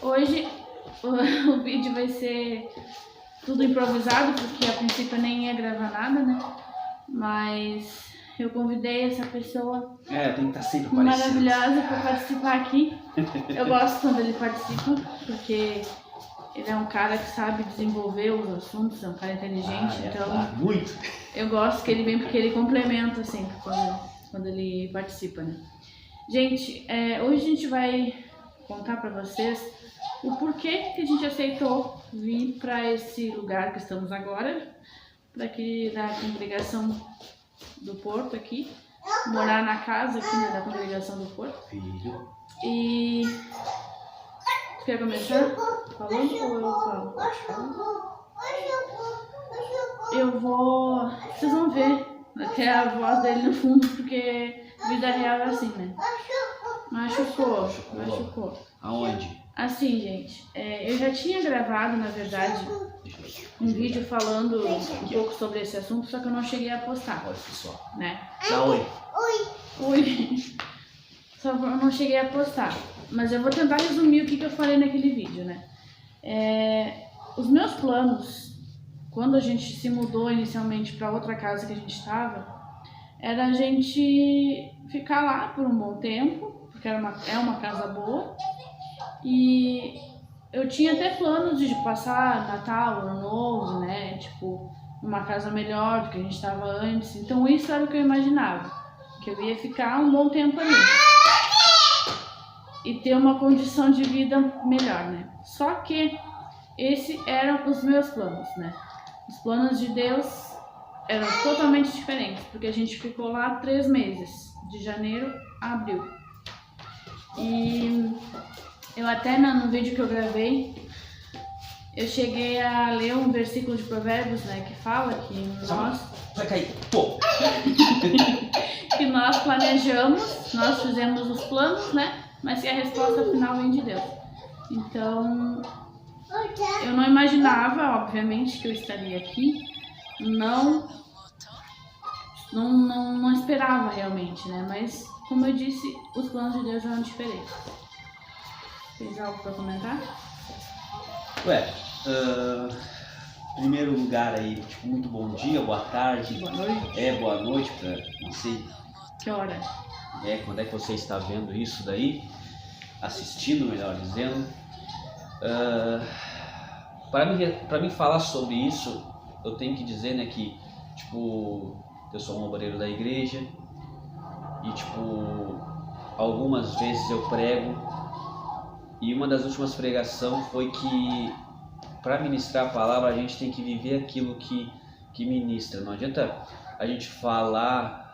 Hoje o vídeo vai ser tudo improvisado, porque a princípio nem ia gravar nada, né? Mas eu convidei essa pessoa tem que estar sempre aparecendo. maravilhosa para participar aqui. Eu gosto quando ele participa, porque ele é um cara que sabe desenvolver os assuntos, é um cara inteligente, então Claro, muito. eu gosto que ele vem porque ele complementa sempre quando ele participa, né? Gente, hoje a gente vai contar para vocês o porquê que a gente aceitou vir para esse lugar que estamos agora, para aqui da congregação do Porto aqui, morar na casa aqui, né, da congregação do Porto. Filho. E quer começar falando ou eu falo? Eu vou... Vocês vão ver até a voz dele no fundo, porque vida real é assim, né? Machucou. Aonde? Assim, gente, eu já tinha gravado, na verdade, um vídeo falando um pouco sobre esse assunto, só que eu não cheguei a postar, Olha, pessoal. né? Dá oi. Oi. Só que eu não cheguei a postar, mas eu vou tentar resumir o que eu falei naquele vídeo, né? Os meus planos, quando a gente se mudou inicialmente para outra casa que a gente estava, era a gente ficar lá por um bom tempo, porque é uma casa boa, e eu tinha até planos de passar Natal, Ano Novo, né, tipo, numa casa melhor do que a gente estava antes, então isso era o que eu imaginava, que eu ia ficar um bom tempo ali e ter uma condição de vida melhor, né, só que esses eram os meus planos, né, os planos de Deus eram totalmente diferentes, porque a gente ficou lá 3 meses, de janeiro a abril. E eu até no vídeo que eu gravei, eu cheguei a ler um versículo de Provérbios, né, que fala que nós... Vai cair. Pô. que nós planejamos, nós fizemos os planos, né, mas que a resposta final vem de Deus. Então, eu não imaginava, obviamente, que eu estaria aqui, não esperava realmente, né? Mas, como eu disse, os planos de Deus eram diferentes. Fez algo para comentar? Primeiro lugar aí, tipo, muito bom dia, boa tarde. Boa noite. Boa noite, não sei. Que hora? Quando é que você está vendo isso daí? Assistindo, melhor dizendo. Para mim falar sobre isso, eu tenho que dizer, né, que, tipo, eu sou um obreiro da igreja e, tipo, algumas vezes eu prego, e uma das últimas pregações foi que para ministrar a palavra a gente tem que viver aquilo que ministra. Não adianta a gente falar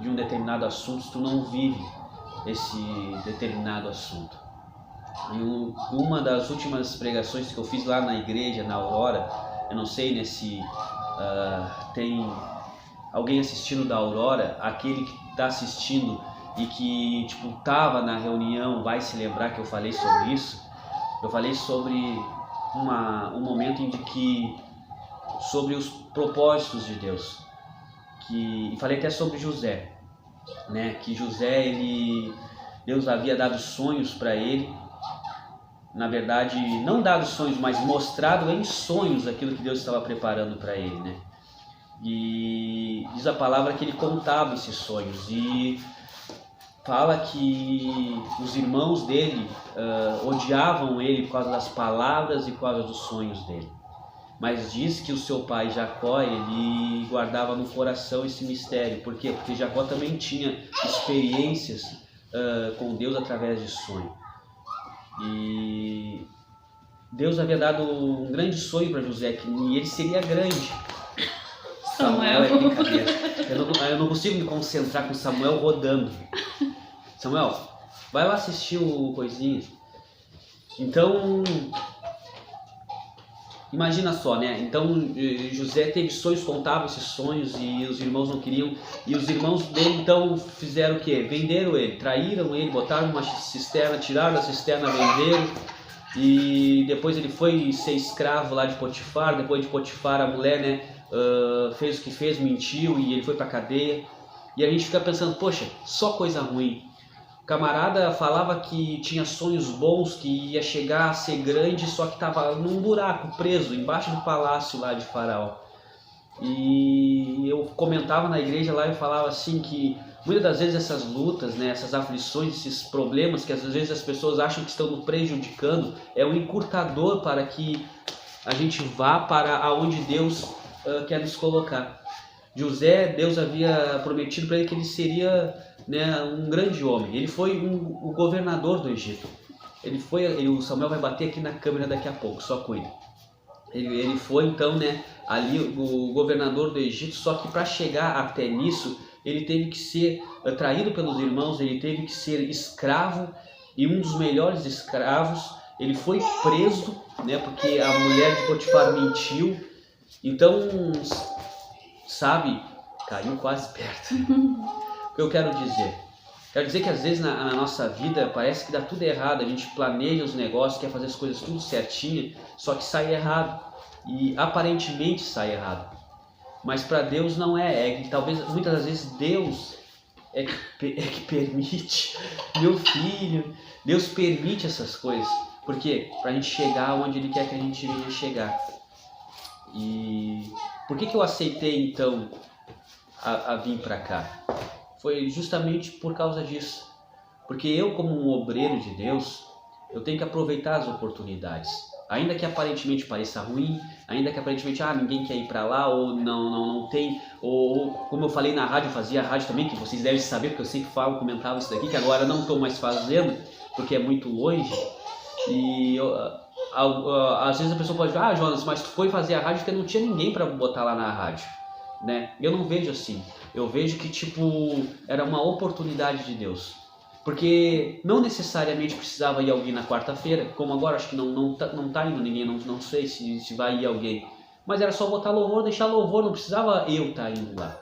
de um determinado assunto se tu não vive esse determinado assunto. E uma das últimas pregações que eu fiz lá na igreja, na Aurora, eu não sei, né, se tem alguém assistindo da Aurora, aquele que está assistindo e que, tipo, tava na reunião vai se lembrar que eu falei sobre isso. Eu falei sobre um momento em que sobre os propósitos de Deus, e falei até sobre José, né, que José, Deus havia dado sonhos para ele, na verdade não dado sonhos, mas mostrado em sonhos aquilo que Deus estava preparando para ele, né? E diz a palavra que ele contava esses sonhos, e fala que os irmãos dele odiavam ele por causa das palavras e por causa dos sonhos dele. Mas diz que o seu pai Jacó, ele guardava no coração esse mistério. Por quê? Porque Jacó também tinha experiências com Deus através de sonho. E Deus havia dado um grande sonho para José, e ele seria grande. Samuel é brincadeira. Eu não consigo me concentrar com Samuel rodando. Samuel, vai lá assistir o coisinho. Então, imagina só, né? Então José teve sonhos, contava esses sonhos, e os irmãos não queriam. E os irmãos dele então fizeram o quê? Venderam ele, traíram ele, botaram uma cisterna, tiraram da cisterna, venderam. E depois ele foi ser escravo lá de Potifar. Depois de Potifar, a mulher, né, fez o que fez, mentiu, e ele foi pra cadeia. E a gente fica pensando, poxa, só coisa ruim. O camarada falava que tinha sonhos bons, que ia chegar a ser grande, só que estava num buraco, preso, embaixo do palácio lá de Faraó. E eu comentava na igreja lá e falava assim que muitas das vezes essas lutas, né, essas aflições, esses problemas que às vezes as pessoas acham que estão nos prejudicando, é um encurtador para que a gente vá para aonde Deus quer nos colocar. José, Deus havia prometido para ele que ele seria, né, um grande homem. Ele foi o governador do Egito. O Samuel vai bater aqui na câmera daqui a pouco, só cuida. Ele foi então, né, ali o governador do Egito, só que para chegar até nisso, ele teve que ser traído pelos irmãos, ele teve que ser escravo, e um dos melhores escravos, ele foi preso, né, porque a mulher de Potifar mentiu. Então, sabe, caiu quase perto. O que eu quero dizer? Quero dizer que às vezes na nossa vida parece que dá tudo errado, a gente planeja os negócios, quer fazer as coisas tudo certinho, só que sai errado. E aparentemente sai errado. Mas para Deus não é que talvez muitas das vezes Deus é que permite, meu filho, Deus permite essas coisas. Por quê? Para a gente chegar onde Ele quer que a gente venha chegar. E por que eu aceitei então a vir para cá? Foi justamente por causa disso. Porque eu, como um obreiro de Deus, eu tenho que aproveitar as oportunidades. Ainda que aparentemente pareça ruim, ainda que aparentemente ninguém quer ir para lá, ou não tem, ou como eu falei na rádio, eu fazia rádio também, que vocês devem saber, porque eu sempre comentava isso daqui, que agora não estou mais fazendo, porque é muito longe. E às vezes a pessoa pode dizer, Jonas, mas tu foi fazer a rádio porque não tinha ninguém para botar lá na rádio, né? Eu não vejo assim. Eu vejo que era uma oportunidade de Deus. Porque não necessariamente precisava ir alguém na quarta-feira, como agora acho que não tá indo ninguém, não sei se vai ir alguém. Mas era só botar louvor, deixar louvor, não precisava eu estar indo lá.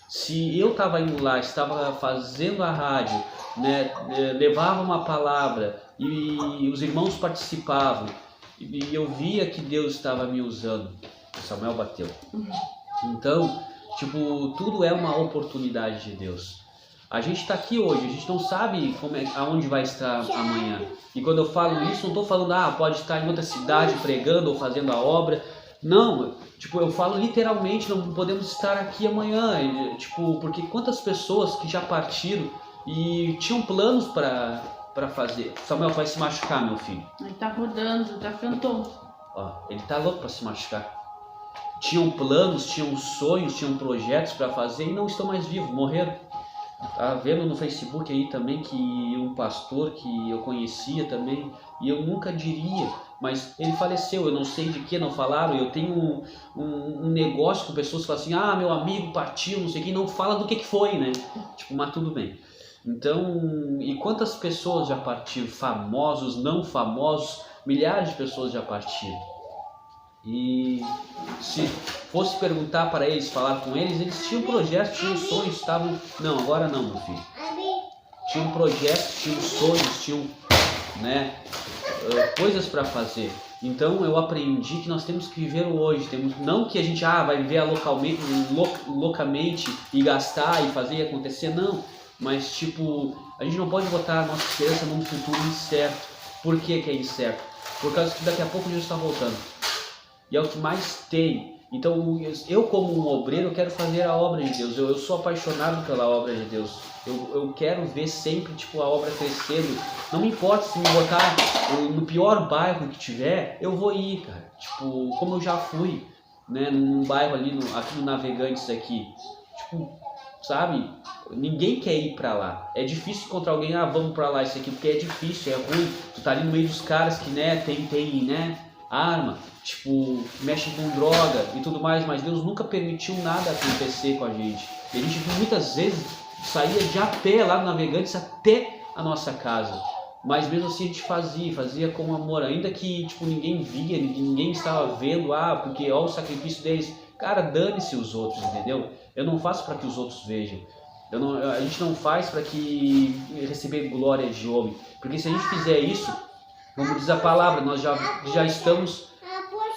Se eu estava indo lá, estava fazendo a rádio, né, levava uma palavra e os irmãos participavam, e eu via que Deus estava me usando. O Samuel bateu. Então, tudo é uma oportunidade de Deus. A gente está aqui hoje, a gente não sabe aonde vai estar amanhã. E quando eu falo isso, não estou falando, pode estar em outra cidade pregando ou fazendo a obra. Não, eu falo literalmente, não podemos estar aqui amanhã. Porque quantas pessoas que já partiram e tinham planos para fazer. Samuel vai se machucar, meu filho. Ele tá rodando, tá ficando tonto. Ele tá louco para se machucar. Tinham planos, tinham sonhos, tinham projetos para fazer e não estão mais vivos, morreram. Tá vendo no Facebook aí também que um pastor que eu conhecia também, e eu nunca diria, mas ele faleceu, eu não sei de que não falaram. Eu tenho um negócio com pessoas que falam assim, meu amigo partiu, não sei o que, não fala do que foi, né? Mas tudo bem. Então, e quantas pessoas já partiram, famosos, não famosos, milhares de pessoas já partiram. E se fosse perguntar para eles, falar com eles, eles tinham projetos, tinham sonhos, estavam... Não, agora não, meu filho. Tinham projetos, tinham sonhos, tinham, né, coisas para fazer. Então eu aprendi que nós temos que viver o hoje. Não que a gente vai viver loucamente e gastar e fazer e acontecer, não. Mas a gente não pode botar a nossa esperança num futuro incerto. Por que é incerto? Por causa que daqui a pouco Jesus está voltando. E é o que mais tem. Então eu como um obreiro, eu quero fazer a obra de Deus. Eu sou apaixonado pela obra de Deus. Eu quero ver sempre a obra crescendo. Não me importa se me botar no pior bairro que tiver, eu vou ir, cara. Como eu já fui, né, num bairro aqui no Navegantes aqui. Sabe? Ninguém quer ir pra lá. É difícil encontrar alguém, vamos pra lá isso aqui, porque é difícil, é ruim. Tu tá ali no meio dos caras que, né, tem, né, arma, mexe com droga e tudo mais, mas Deus nunca permitiu nada acontecer com a gente. E a gente muitas vezes saía de a pé lá no Navegantes até a nossa casa, mas mesmo assim a gente fazia com amor, ainda que ninguém via, ninguém estava vendo, porque o sacrifício deles. Cara, dane-se os outros, entendeu? Eu não faço para que os outros vejam. A gente não faz para que receber glória de homem, porque se a gente fizer isso, como diz a palavra, nós já estamos...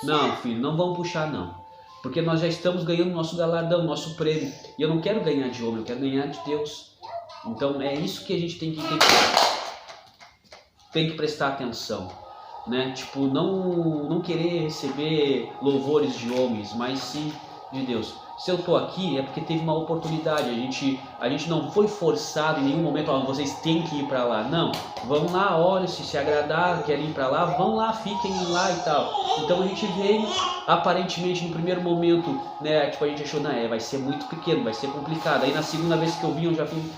Não, filho, não vamos puxar não. Porque nós já estamos ganhando nosso galardão, nosso prêmio. E eu não quero ganhar de homem, eu quero ganhar de Deus. Então é isso que a gente tem que prestar atenção, né? Tipo, não querer receber louvores de homens, mas sim de Deus. Se eu tô aqui é porque teve uma oportunidade, a gente não foi forçado em nenhum momento, ó, vocês têm que ir para lá. Não, vão lá, olha, se agradar, querem ir para lá, vão lá, fiquem lá e tal. Então a gente veio, aparentemente no primeiro momento, né, tipo, a gente achou, não, vai ser muito pequeno, vai ser complicado. Aí na segunda vez que eu vim, eu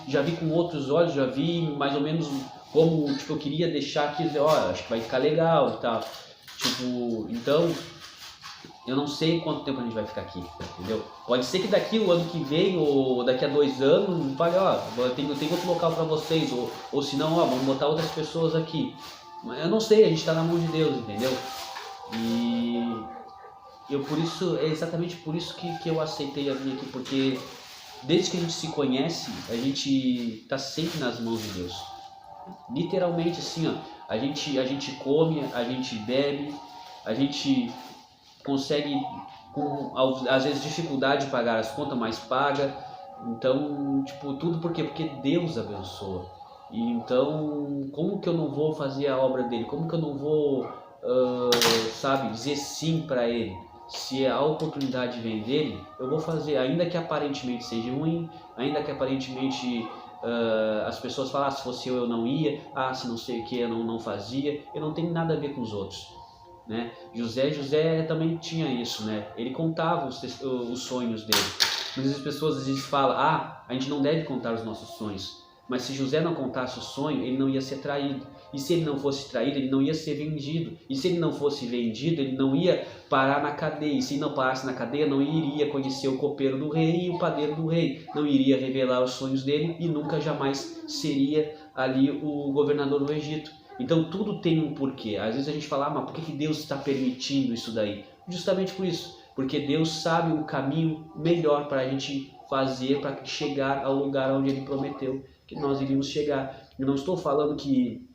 já vi com outros olhos, já vi mais ou menos como, tipo, eu queria deixar aqui, ó, acho que vai ficar legal e tal. Tipo, então, eu não sei quanto tempo a gente vai ficar aqui, entendeu? Pode ser que daqui o ano que vem, ou daqui a 2 anos, fale, ó, eu tenho outro local para vocês, ou se não, ó, vamos botar outras pessoas aqui. Mas eu não sei, a gente tá na mão de Deus, entendeu? E por isso, é exatamente por isso que eu aceitei a vir aqui, porque desde que a gente se conhece, a gente tá sempre nas mãos de Deus. Literalmente assim, ó, a gente come, a gente bebe, a gente consegue com às vezes dificuldade de pagar as contas, mas paga. Então, tipo, tudo por quê? Porque Deus abençoa. E então, como que eu não vou fazer a obra dele? Como que eu não vou, sabe, dizer sim para ele? Se a oportunidade vem dele, eu vou fazer, ainda que aparentemente seja ruim, ainda que aparentemente as pessoas falam, se fosse eu não ia, se não sei o que eu não fazia. Eu não tenho nada a ver com os outros, né? José também tinha isso, né? Ele contava os sonhos dele. Mas as pessoas às vezes falam, a gente não deve contar os nossos sonhos. Mas se José não contasse o sonho, ele não ia ser traído. E se ele não fosse traído, ele não ia ser vendido. E se ele não fosse vendido, ele não ia parar na cadeia. E se não parasse na cadeia, não iria conhecer o copeiro do rei e o padeiro do rei. Não iria revelar os sonhos dele e nunca jamais seria ali o governador do Egito. Então tudo tem um porquê. Às vezes a gente fala, mas por que Deus está permitindo isso daí? Justamente por isso. Porque Deus sabe o caminho melhor para a gente fazer, para chegar ao lugar onde Ele prometeu que nós iríamos chegar. Eu não estou falando que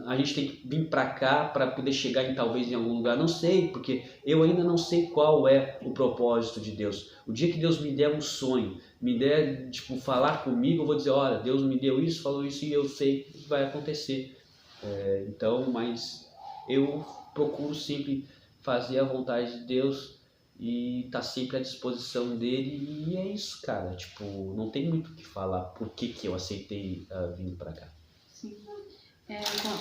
a gente tem que vir para cá para poder chegar talvez em algum lugar. Não sei, porque eu ainda não sei qual é o propósito de Deus. O dia que Deus me der um sonho, me der, tipo, falar comigo, eu vou dizer, olha, Deus me deu isso, falou isso e eu sei que vai acontecer. Então, mas eu procuro sempre fazer a vontade de Deus e tá sempre à disposição dele, e é isso, cara. Tipo, não tem muito o que falar por que eu aceitei vir pra cá. Sim.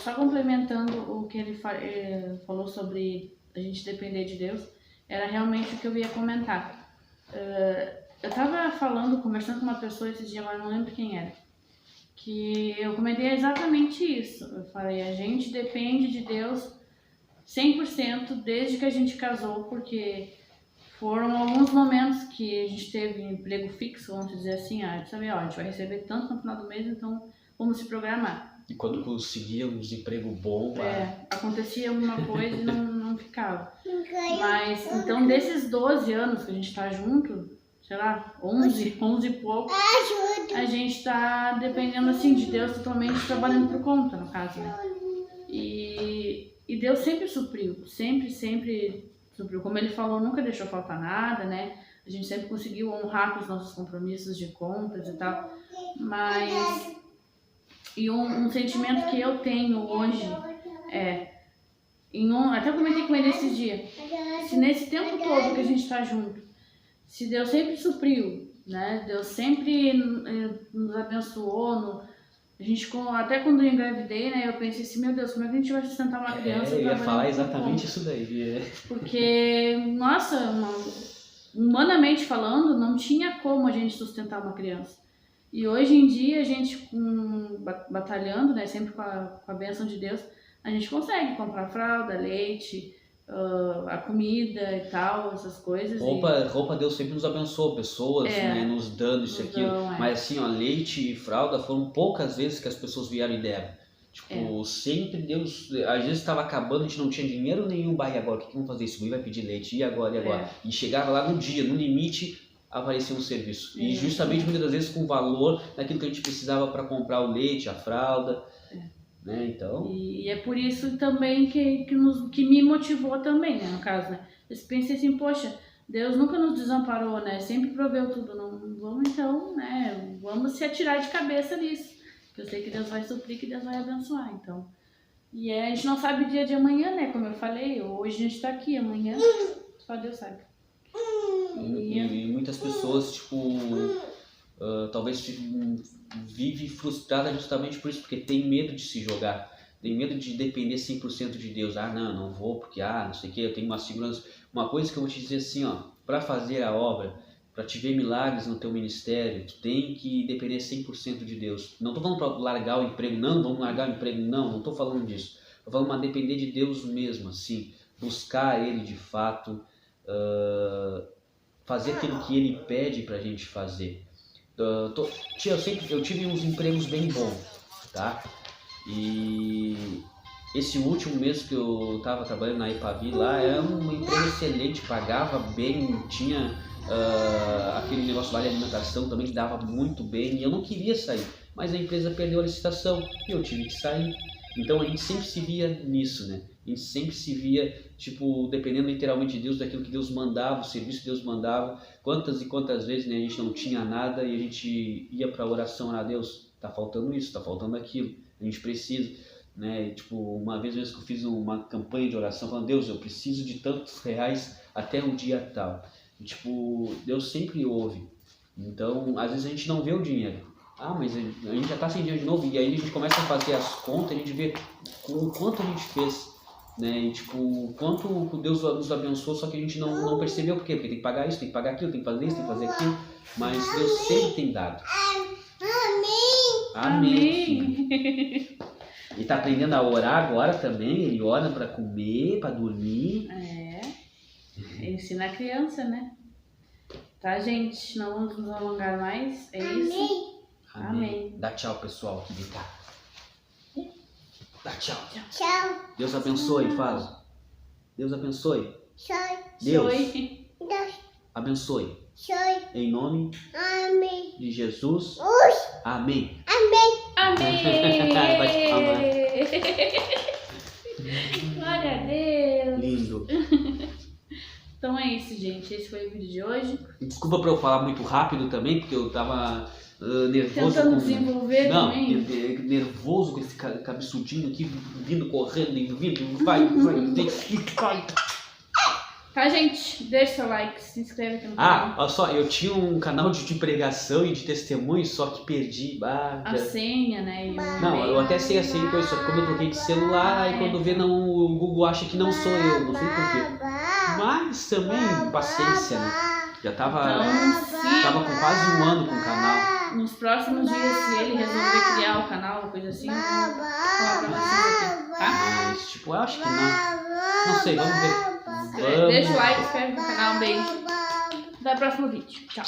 Só complementando o que ele falou sobre a gente depender de Deus, era realmente o que eu ia comentar. Eu tava conversando com uma pessoa esses dias, agora não lembro quem era, que eu comentei exatamente isso. Eu falei, a gente depende de Deus 100% desde que a gente casou, porque foram alguns momentos que a gente teve emprego fixo, vamos dizer assim, a gente sabia, a gente vai receber tanto no final do mês, então vamos se programar. E quando conseguia um desemprego bom, acontecia alguma coisa e não ficava. Mas, então, desses 12 anos que a gente tá junto, sei lá, 11 e pouco, a gente tá dependendo, assim, de Deus totalmente, trabalhando por conta, no caso, né? E Deus sempre supriu, sempre supriu. Como ele falou, nunca deixou faltar nada, né? A gente sempre conseguiu honrar com os nossos compromissos de contas e tal. Mas... E um sentimento que eu tenho hoje até comentei com ele esses dias, se nesse tempo todo que a gente tá junto, se Deus sempre supriu, né? Deus sempre nos abençoou, a gente, até quando eu engravidei, né, eu pensei assim, meu Deus, como é que a gente vai sustentar uma criança? Eu ia falar exatamente isso daí. Porque, nossa, humanamente falando, não tinha como a gente sustentar uma criança. E hoje em dia, a gente batalhando, né, sempre com a bênção de Deus, a gente consegue comprar fralda, leite, a comida e tal, essas coisas. Roupa Deus sempre nos abençoou, pessoas, né, nos dando isso e aquilo. Mas assim, leite e fralda foram poucas vezes que as pessoas vieram e deram. Tipo, sempre Deus, às vezes estava acabando, a gente não tinha dinheiro nenhum, e agora, o que vamos fazer? Isso vai pedir leite, e agora? E chegava lá no dia, no limite, aparecia um serviço. E justamente muitas das vezes com valor daquilo que a gente precisava para comprar o leite, a fralda. Né? Então... E é por isso também que me motivou também, né, no caso, né? Eu pensei assim, poxa, Deus nunca nos desamparou, né? Sempre proveu tudo. Não vamos então, né? Vamos se atirar de cabeça nisso. Porque eu sei que Deus vai suprir, que Deus vai abençoar, então. E a gente não sabe o dia de amanhã, né? Como eu falei, hoje a gente tá aqui, amanhã só Deus sabe. E muitas pessoas, tipo, talvez vivem frustradas justamente por isso, porque tem medo de se jogar. Tem medo de depender 100% de Deus. Ah, não vou, porque, não sei o que, eu tenho uma segurança. Uma coisa que eu vou te dizer assim, ó, para fazer a obra, para te ver milagres no teu ministério, tu tem que depender 100% de Deus. Não tô falando para largar o emprego, não, vamos largar o emprego, não tô falando disso. Tô falando para depender de Deus mesmo, assim, buscar Ele de fato, fazer aquilo que Ele pede pra gente fazer. Eu tive uns empregos bem bons, tá? E esse último mês que eu estava trabalhando na Ipavi lá, era um emprego excelente, pagava bem, tinha aquele negócio lá de alimentação também que dava muito bem, e eu não queria sair, mas a empresa perdeu a licitação e eu tive que sair. Então a gente sempre se via nisso, né? A gente sempre se via, tipo, dependendo literalmente de Deus, daquilo que Deus mandava, o serviço que Deus mandava. Quantas e quantas vezes, né, a gente não tinha nada e a gente ia para a oração, Deus, tá faltando isso, tá faltando aquilo, a gente precisa, né? E, tipo, uma vez mesmo que eu fiz uma campanha de oração falando, Deus, eu preciso de tantos reais até um dia tal. E, tipo, Deus sempre ouve. Então, às vezes a gente não vê o dinheiro. Mas a gente já está sem dinheiro de novo, e aí a gente começa a fazer as contas, a gente vê o quanto a gente fez, né? E tipo, o quanto Deus nos abençoou, só que a gente não percebeu por quê? Porque tem que pagar isso, tem que pagar aquilo, tem que fazer isso, tem que fazer aquilo, mas Deus sempre tem dado. Amém. Ele está aprendendo a orar agora também, ele ora para comer, para dormir. Ensina a criança, né? Tá, gente? Não vamos nos alongar mais, é isso? Amém. Dá tchau, pessoal, que tá. Dá tchau. Tchau. Deus abençoe, fala. Deus abençoe. Deus abençoe. Em nome de Jesus. Amém. Glória a Deus. Lindo. Então é isso, gente. Esse foi o vídeo de hoje. Desculpa pra eu falar muito rápido também, porque eu tava nervoso. Tentando desenvolver também. Nervoso com esse cabeçudinho aqui, vindo, correndo, vindo, vai. Tá, gente? Deixa seu like, se inscreve aqui no canal. Olha só, eu tinha um canal de pregação e de testemunho, só que perdi. A senha, né? Não, eu até sei a senha, só que como eu troquei de celular, aí quando vê, o Google acha que não sou eu, não sei porquê. Mas também, paciência, né? Já tava com quase um ano com o canal. Nos próximos dias, se ele resolver criar o canal, uma coisa assim, eu vou falar pra vocês aqui, tá? Mas, tipo, eu acho que não. Não sei, vamos ver. Deixa o like, inscreve no canal, um beijo. Até o próximo vídeo. Tchau.